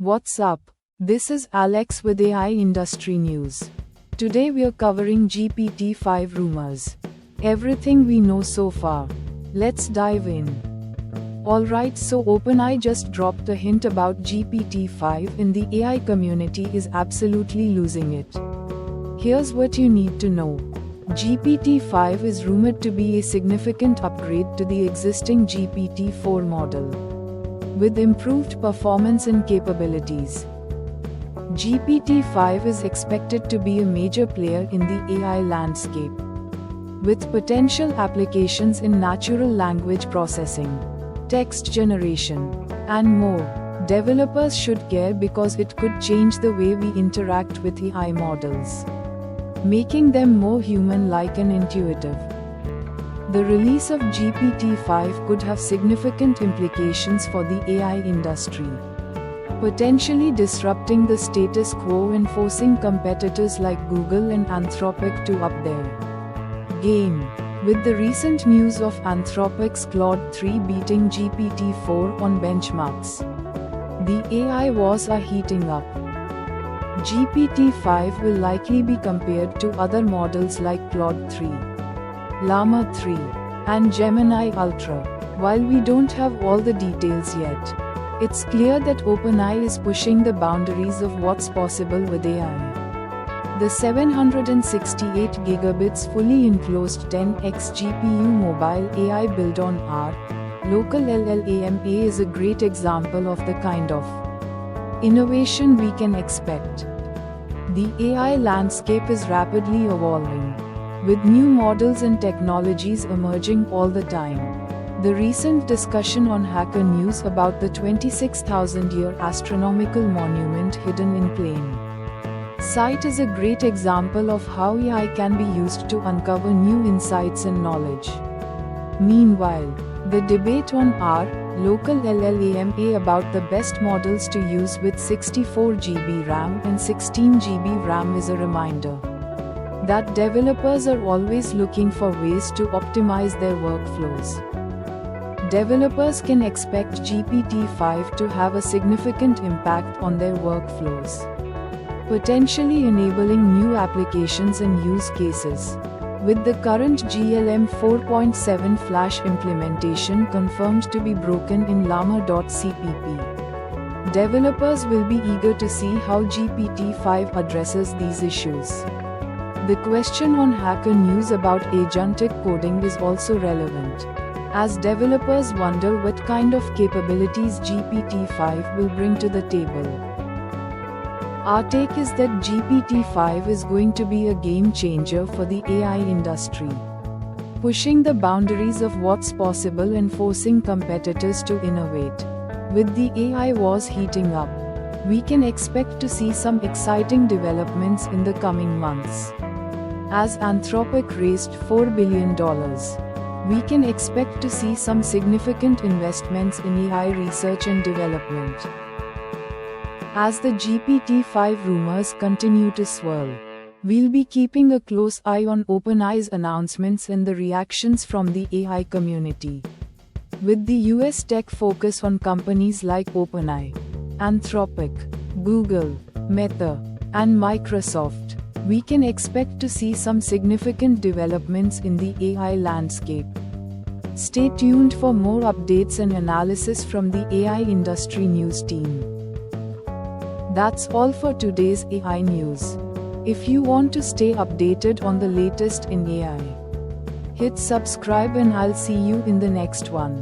What's up? This is Alex with AI Industry News. Today we're covering GPT-5 rumors. Everything we know so far. Let's dive in. Alright, so OpenAI just dropped a hint about GPT-5 and the AI community is absolutely losing it. Here's what you need to know. GPT-5 is rumored to be a significant upgrade to the existing GPT-4 model, with improved performance and capabilities. GPT-5 is expected to be a major player in the AI landscape, with potential applications in natural language processing, text generation, and more. Developers should care because it could change the way we interact with AI models, making them more human-like and intuitive. The release of GPT-5 could have significant implications for the AI industry, potentially disrupting the status quo and forcing competitors like Google and Anthropic to up their game. With the recent news of Anthropic's Claude 3 beating GPT-4 on benchmarks, the AI wars are heating up. GPT-5 will likely be compared to other models like Claude 3, Llama 3, and Gemini Ultra. While we don't have all the details yet, it's clear that OpenAI is pushing the boundaries of what's possible with AI. The 768 gigabits fully enclosed 10x GPU mobile AI built on R, local LLAMA is a great example of the kind of innovation we can expect. The AI landscape is rapidly evolving, with new models and technologies emerging all the time. The recent discussion on Hacker News about the 26,000-year astronomical monument hidden in plain sight is a great example of how AI can be used to uncover new insights and knowledge. Meanwhile, the debate on R, local LLAMA about the best models to use with 64 GB RAM and 16 GB RAM is a reminder that developers are always looking for ways to optimize their workflows. Developers can expect GPT-5 to have a significant impact on their workflows, potentially enabling new applications and use cases. With the current GLM 4.7 Flash implementation confirmed to be broken in Llama.cpp, developers will be eager to see how GPT-5 addresses these issues. The question on Hacker News about agentic coding is also relevant, as developers wonder what kind of capabilities GPT-5 will bring to the table. Our take is that GPT-5 is going to be a game changer for the AI industry, pushing the boundaries of what's possible and forcing competitors to innovate. With the AI wars heating up, we can expect to see some exciting developments in the coming months. As Anthropic raised $4 billion, we can expect to see some significant investments in AI research and development. As the GPT-5 rumors continue to swirl, we'll be keeping a close eye on OpenAI's announcements and the reactions from the AI community. With the US tech focus on companies like OpenAI, Anthropic, Google, Meta, and Microsoft, we can expect to see some significant developments in the AI landscape. Stay tuned for more updates and analysis from the AI Industry News team. That's all for today's AI news. If you want to stay updated on the latest in AI, hit subscribe and I'll see you in the next one.